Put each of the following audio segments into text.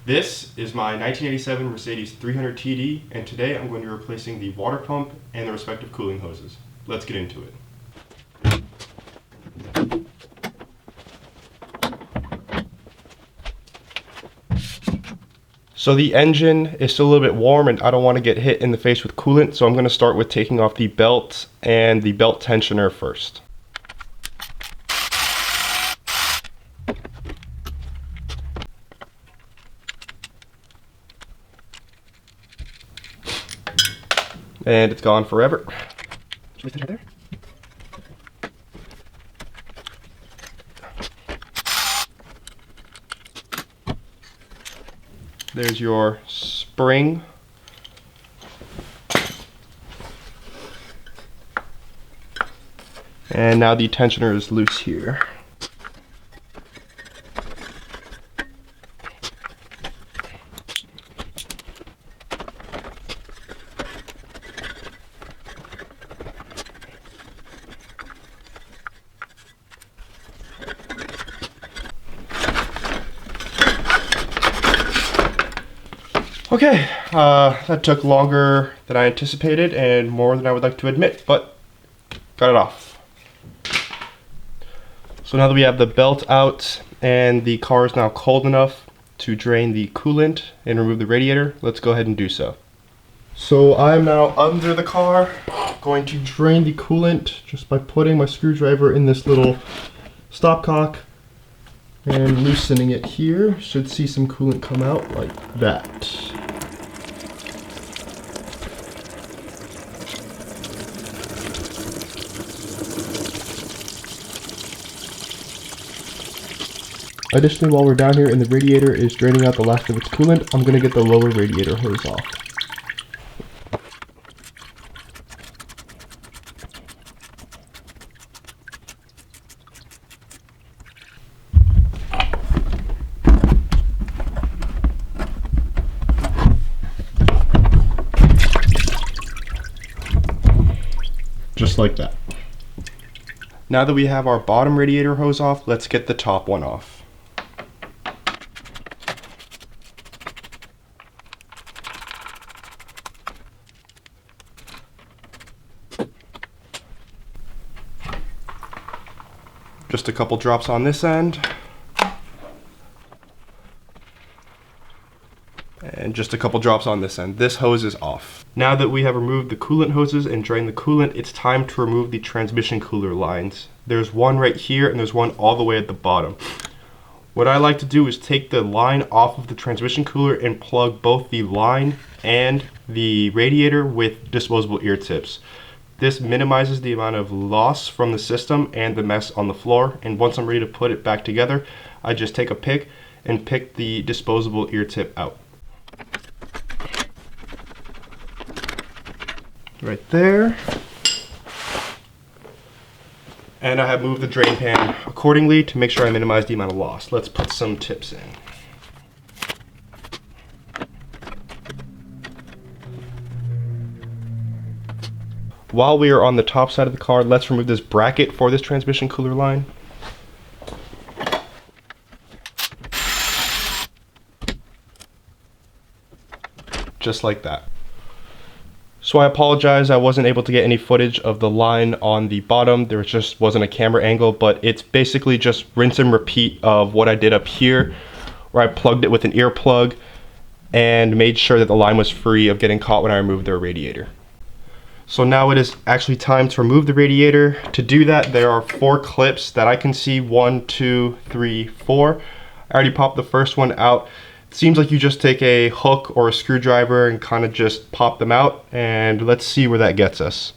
This is my 1987 Mercedes 300 TD, and today I'm going to be replacing the water pump and the respective cooling hoses. Let's get into it. So the engine is still a little bit warm and I don't want to get hit in the face with coolant, so I'm going to start with taking off the belt and the belt tensioner first. And it's gone forever. Should we sit right there? There's your spring. And now the tensioner is loose here. Okay, that took longer than I anticipated and more than I would like to admit, but got it off. So now that we have the belt out and the car is now cold enough to drain the coolant and remove the radiator, let's go ahead and do so. So I'm now under the car, going to drain the coolant just by putting my screwdriver in this little stopcock and loosening it here. Should see some coolant come out like that. Additionally, while we're down here and the radiator is draining out the last of its coolant, I'm going to get the lower radiator hose off. Just like that. Now that we have our bottom radiator hose off, let's get the top one off. Just a couple drops on this end. And just a couple drops on this end. This hose is off. Now that we have removed the coolant hoses and drained the coolant, it's time to remove the transmission cooler lines. There's one right here and there's one all the way at the bottom. What I like to do is take the line off of the transmission cooler and plug both the line and the radiator with disposable ear tips. This minimizes the amount of loss from the system and the mess on the floor, and once I'm ready to put it back together, I just take a pick and pick the disposable ear tip out. Right there. And I have moved the drain pan accordingly to make sure I minimize the amount of loss. Let's put some tips in. While we are on the top side of the car, let's remove this bracket for this transmission cooler line. Just like that. So I apologize, I wasn't able to get any footage of the line on the bottom. There just wasn't a camera angle, but it's basically just rinse and repeat of what I did up here, where I plugged it with an earplug and made sure that the line was free of getting caught when I removed the radiator. So now it is actually time to remove the radiator. To do that, there are 4 clips that I can see. 1, 2, 3, 4. I already popped the first one out. It seems like you just take a hook or a screwdriver and kind of just pop them out, and let's see where that gets us.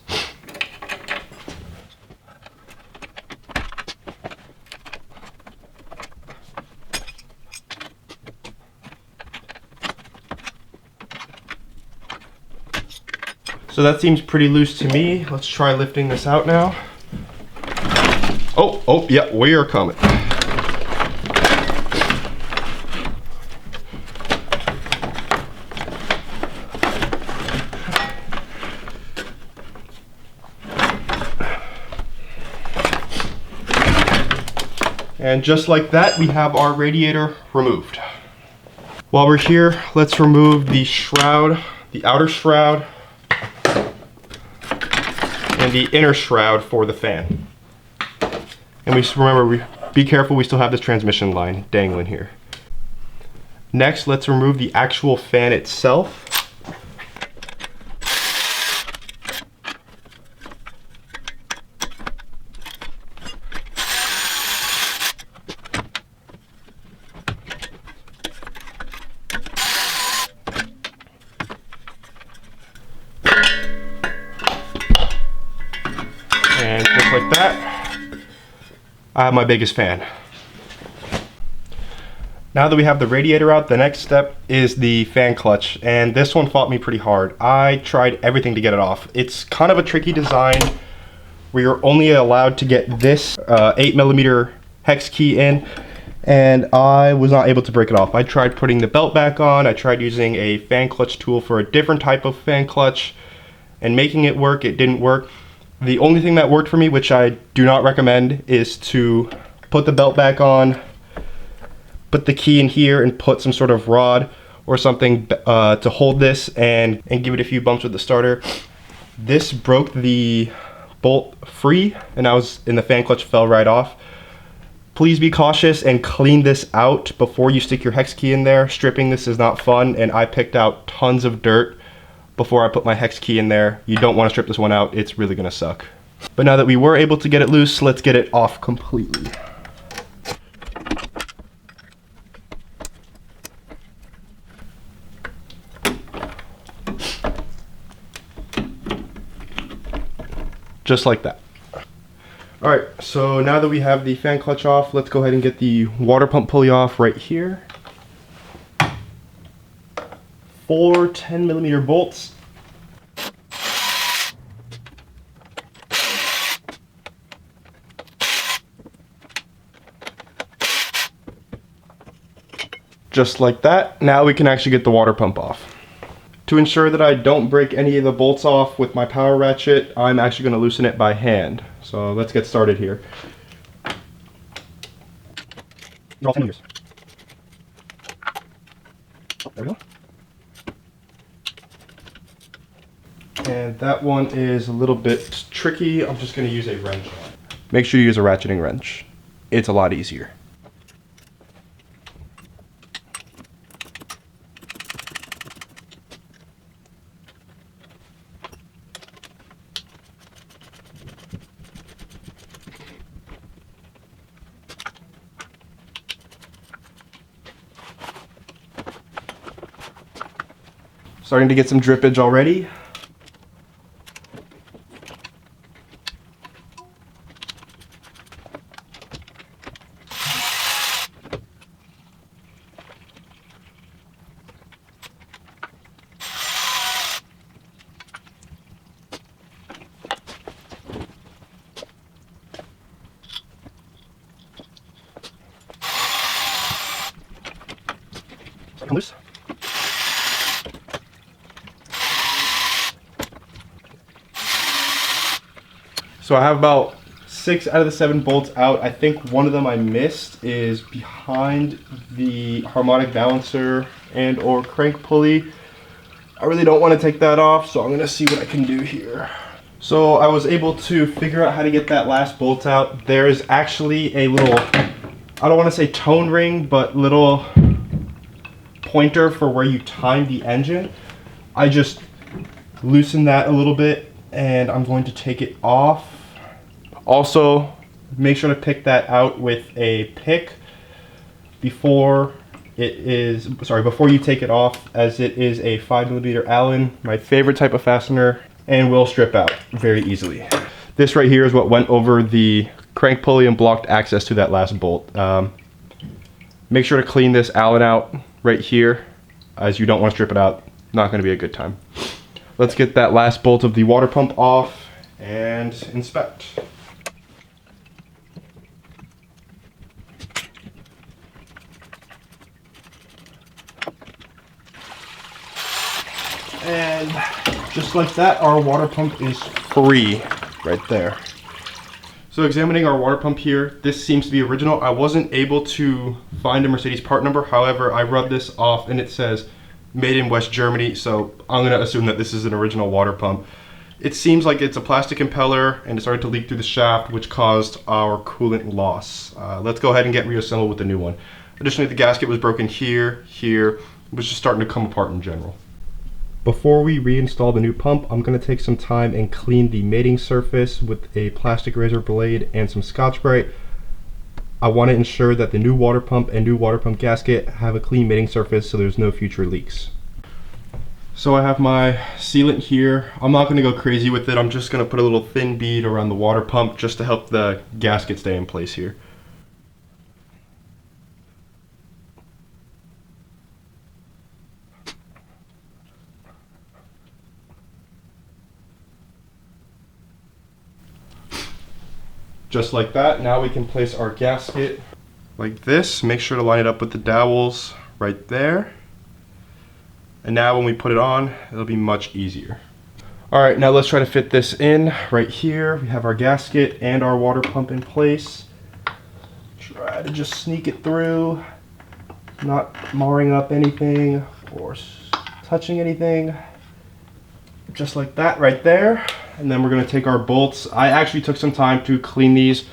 So that seems pretty loose to me. Let's try lifting this out now. Oh, yeah, we are coming. And just like that, we have our radiator removed. While we're here, let's remove the shroud, the outer shroud, and the inner shroud for the fan. And remember, be careful, we still have this transmission line dangling here. Next, let's remove the actual fan itself. And just like that, I have my biggest fan. Now that we have the radiator out, the next step is the fan clutch, and this one fought me pretty hard. I tried everything to get it off. It's kind of a tricky design where you're only allowed to get this 8mm hex key in, and I was not able to break it off. I tried putting the belt back on, I tried using a fan clutch tool for a different type of fan clutch, and making it work, it didn't work. The only thing that worked for me, which I do not recommend, is to put the belt back on, put the key in here, and put some sort of rod or something to hold this and give it a few bumps with the starter. This broke the bolt free, and the fan clutch fell right off. Please be cautious and clean this out before you stick your hex key in there. Stripping this is not fun, and I picked out tons of dirt before I put my hex key in there. You don't want to strip this one out, it's really gonna suck. But now that we were able to get it loose, let's get it off completely. Just like that. Alright, so now that we have the fan clutch off, let's go ahead and get the water pump pulley off right here. 4 10mm bolts. Just like that. Now we can actually get the water pump off. To ensure that I don't break any of the bolts off with my power ratchet, I'm actually going to loosen it by hand. So let's get started here. All 10 meters. There we go. And that one is a little bit tricky. I'm just going to use a wrench. Make sure you use a ratcheting wrench. It's a lot easier. Starting to get some drippage already. Come loose. So I have about 6 out of the 7 bolts out. I think one of them I missed is behind the harmonic balancer and or crank pulley. I really don't want to take that off, so I'm going to see what I can do here. So I was able to figure out how to get that last bolt out. There is actually a little, I don't want to say tone ring, but little pointer for where you time the engine. I just loosened that a little bit and I'm going to take it off. Also, make sure to pick that out with a pick before you take it off, as it is a 5mm Allen, my favorite type of fastener, and will strip out very easily. This right here is what went over the crank pulley and blocked access to that last bolt. Make sure to clean this Allen out right here, as you don't want to strip it out. Not going to be a good time. Let's get that last bolt of the water pump off and inspect. And just like that, our water pump is free right there. So examining our water pump here, this seems to be original. I wasn't able to find a Mercedes part number. However, I rubbed this off and it says made in West Germany. So I'm gonna assume that this is an original water pump. It seems like it's a plastic impeller and it started to leak through the shaft, which caused our coolant loss. Let's go ahead and get reassembled with the new one. Additionally, the gasket was broken here, it was just starting to come apart in general. Before we reinstall the new pump, I'm going to take some time and clean the mating surface with a plastic razor blade and some Scotch-Brite. I want to ensure that the new water pump and new water pump gasket have a clean mating surface so there's no future leaks. So I have my sealant here. I'm not going to go crazy with it. I'm just going to put a little thin bead around the water pump just to help the gasket stay in place here. Just like that. Now we can place our gasket like this. Make sure to line it up with the dowels right there. And now when we put it on, it'll be much easier. All right, now let's try to fit this in right here. We have our gasket and our water pump in place. Try to just sneak it through, not marring up anything or touching anything. Just like that right there. And then we're gonna take our bolts. I actually took some time to clean these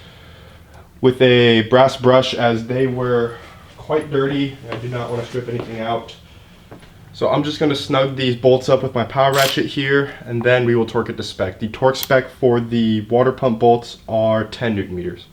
with a brass brush as they were quite dirty. I did not want to strip anything out. So I'm just gonna snug these bolts up with my power ratchet here, and then we will torque it to spec. The torque spec for the water pump bolts are 10 Newton meters.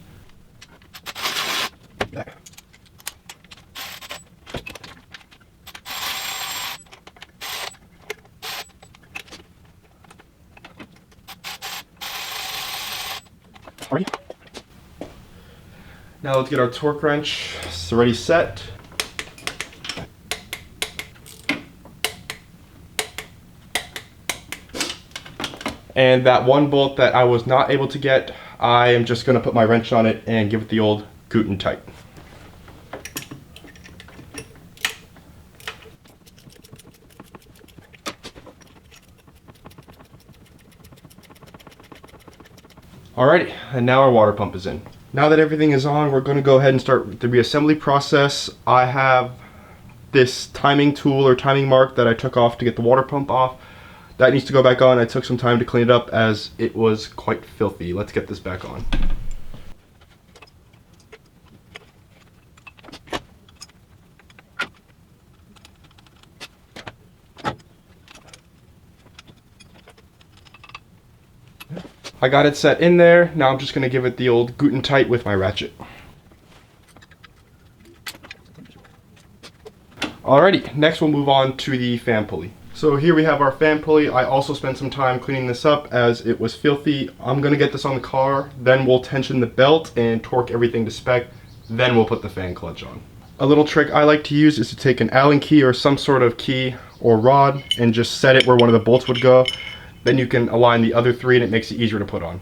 Now let's get our torque wrench. It's already set. And that one bolt that I was not able to get, I am just going to put my wrench on it and give it the old Coolant tight. Alrighty, and now our water pump is in. Now that everything is on, we're going to go ahead and start the reassembly process. I have this timing tool or timing mark that I took off to get the water pump off. That needs to go back on. I took some time to clean it up as it was quite filthy. Let's get this back on. I got it set in there. Now I'm just going to give it the old Coolant tight with my ratchet. Alrighty, next we'll move on to the fan pulley. So here we have our fan pulley. I also spent some time cleaning this up as it was filthy. I'm going to get this on the car, then we'll tension the belt and torque everything to spec, then we'll put the fan clutch on. A little trick I like to use is to take an Allen key or some sort of key or rod and just set it where one of the bolts would go. Then you can align the other three and it makes it easier to put on.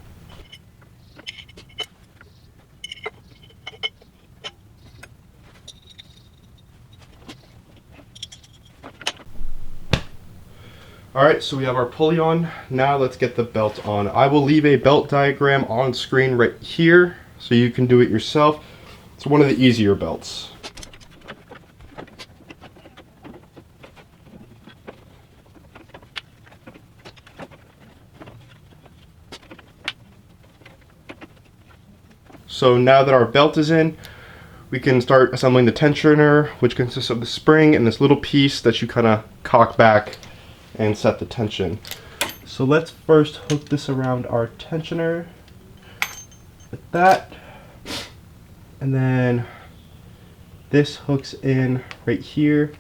Alright, so we have our pulley on. Now let's get the belt on. I will leave a belt diagram on screen right here so you can do it yourself. It's one of the easier belts. So now that our belt is in, we can start assembling the tensioner, which consists of the spring and this little piece that you kind of cock back and set the tension. So let's first hook this around our tensioner like that, and then this hooks in right here,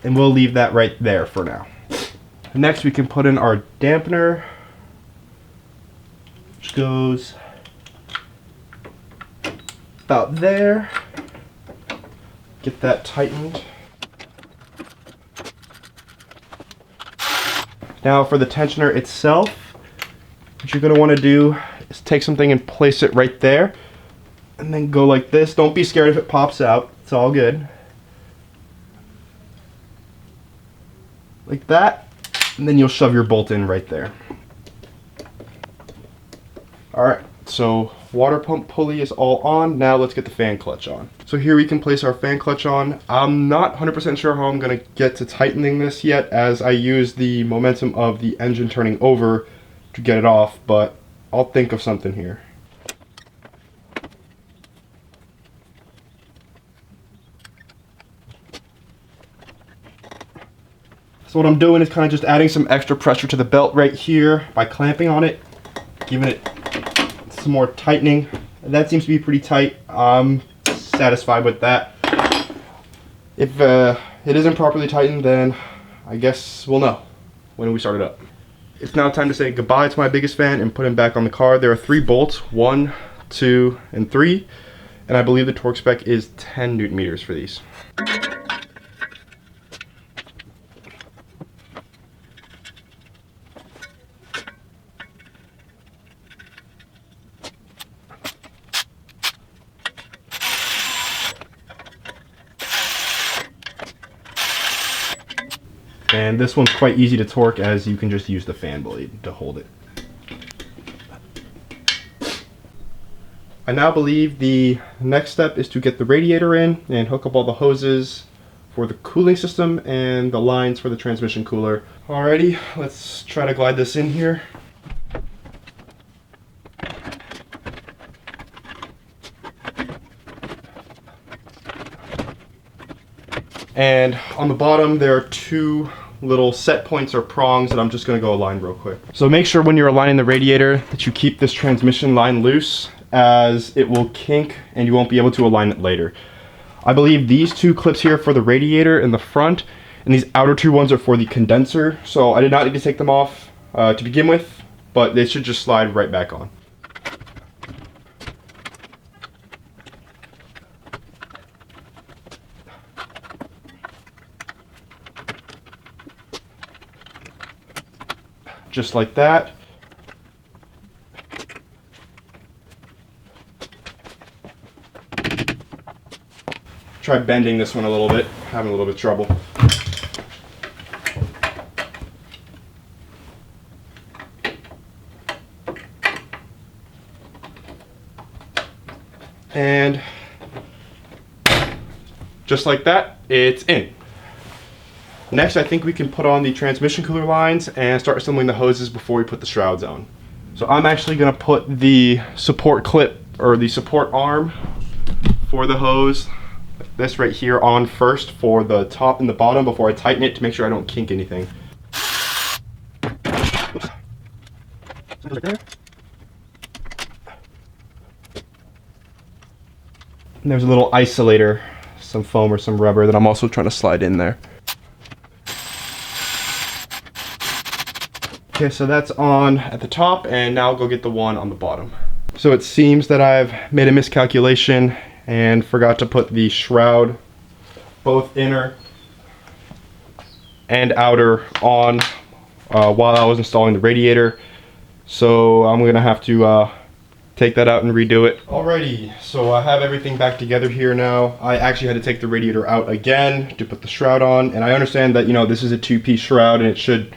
and we'll leave that right there for now. Next we can put in our dampener, which goes about there. Get that tightened. Now for the tensioner itself, what you're going to want to do is take something and place it right there, and then go like this. Don't be scared if it pops out, it's all good. Like that, and then you'll shove your bolt in right there. Alright, so water pump pulley is all on. Now let's get the fan clutch on. So here we can place our fan clutch on. I'm not 100% sure how I'm gonna get to tightening this yet, as I use the momentum of the engine turning over to get it off, but I'll think of something here. So what I'm doing is kind of just adding some extra pressure to the belt right here by clamping on it, giving it some more tightening. That seems to be pretty tight. I'm satisfied with that. If it isn't properly tightened, then I guess we'll know when we start it up. It's now time to say goodbye to my biggest fan and put him back on the car. There are 3 bolts, 1, 2, and 3, and I believe the torque spec is 10 Newton meters for these. And this one's quite easy to torque, as you can just use the fan blade to hold it. I now believe the next step is to get the radiator in and hook up all the hoses for the cooling system and the lines for the transmission cooler. Alrighty, let's try to glide this in here. And on the bottom there are 2 little set points or prongs that I'm just going to go align real quick. So make sure when you're aligning the radiator that you keep this transmission line loose, as it will kink and you won't be able to align it later. I believe these 2 clips here for the radiator in the front, and these outer 2 ones are for the condenser, so I did not need to take them off to begin with, but they should just slide right back on. Just like that. Try bending this one a little bit, having a little bit of trouble. And just like that, it's in. Next, I think we can put on the transmission cooler lines and start assembling the hoses before we put the shrouds on. So I'm actually going to put the support clip, or the support arm for the hose, this right here, on first for the top and the bottom before I tighten it to make sure I don't kink anything. Right there. And there's a little isolator, some foam or some rubber that I'm also trying to slide in there. Okay, so that's on at the top, and now I'll go get the one on the bottom. So it seems that I've made a miscalculation and forgot to put the shroud, both inner and outer, on while I was installing the radiator. So I'm gonna have to take that out and redo it. Alrighty, so I have everything back together here now. I actually had to take the radiator out again to put the shroud on, and I understand that, you know, this is a 2-piece shroud and it should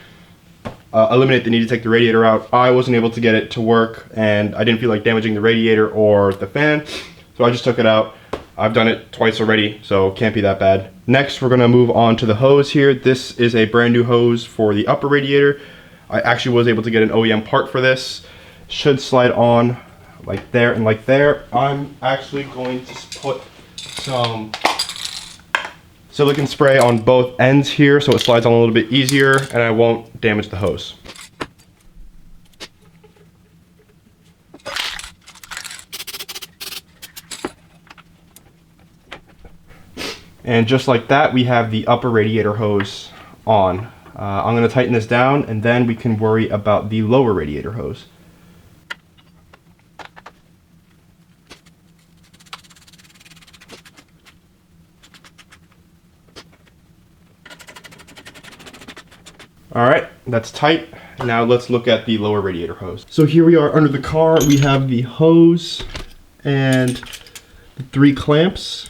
eliminate the need to take the radiator out. I wasn't able to get it to work, and I didn't feel like damaging the radiator or the fan, so I just took it out. I've done it twice already, so it can't be that bad. Next, we're gonna move on to the hose here. This is a brand new hose for the upper radiator. I actually was able to get an OEM part for this. Should slide on like there and like there. I'm actually going to put some silicone spray on both ends here so it slides on a little bit easier and I won't damage the hose. And just like that, we have the upper radiator hose on. I'm going to tighten this down, and then we can worry about the lower radiator hose. Alright, that's tight. Now let's look at the lower radiator hose. So here we are under the car. We have the hose and the 3 clamps.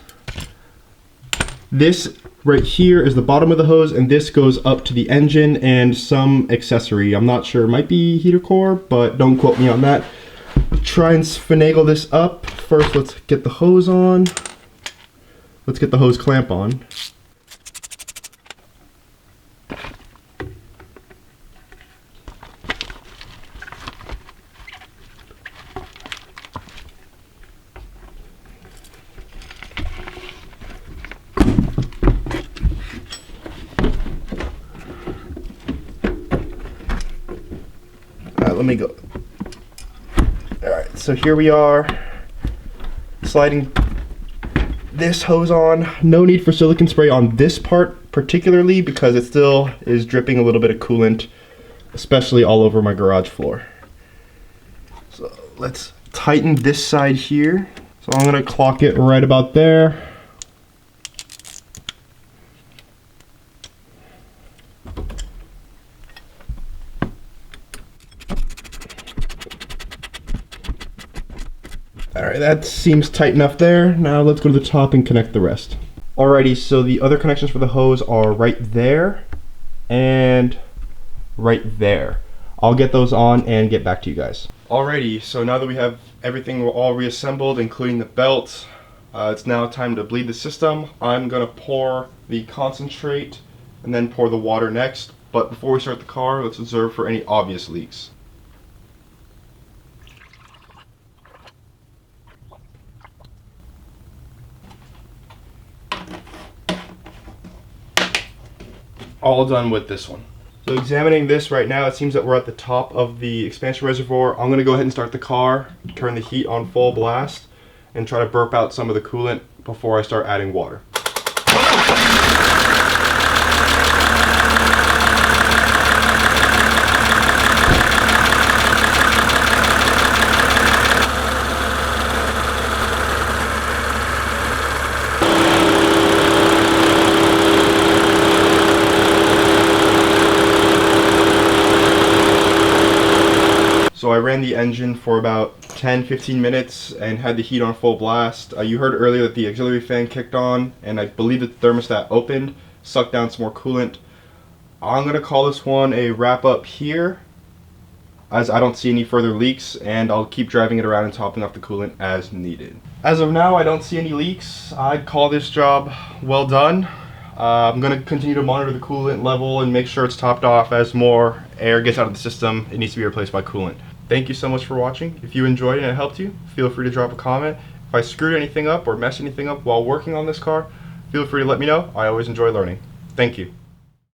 This right here is the bottom of the hose, and this goes up to the engine and some accessory. I'm not sure, it might be heater core, but don't quote me on that. try and finagle this up. First, let's get the hose on. Let's get the hose clamp on. Let me go. Alright, so here we are, sliding this hose on. No need for silicone spray on this part particularly because it still is dripping a little bit of coolant, especially all over my garage floor. So let's tighten this side here. So I'm going to clock it right about there. Alright, that seems tight enough there. Now let's go to the top and connect the rest. Alrighty, so the other connections for the hose are right there and right there. I'll get those on and get back to you guys. Alrighty, so now that we have everything all reassembled, including the belt, it's now time to bleed the system. I'm going to pour the concentrate and then pour the water next. But before we start the car, let's observe for any obvious leaks. All done with this one. So examining this right now, it seems that we're at the top of the expansion reservoir. I'm gonna go ahead and start the car, turn the heat on full blast, and try to burp out some of the coolant before I start adding water. So I ran the engine for about 10-15 minutes and had the heat on full blast. You heard earlier that the auxiliary fan kicked on and I believe the thermostat opened, sucked down some more coolant. I'm going to call this one a wrap up here as I don't see any further leaks, and I'll keep driving it around and topping off the coolant as needed. As of now, I don't see any leaks. I'd call this job well done. I'm going to continue to monitor the coolant level and make sure it's topped off. As more air gets out of the system, it needs to be replaced by coolant. Thank you so much for watching. If you enjoyed it and it helped you, feel free to drop a comment. If I screwed anything up or messed anything up while working on this car, feel free to let me know. I always enjoy learning. Thank you.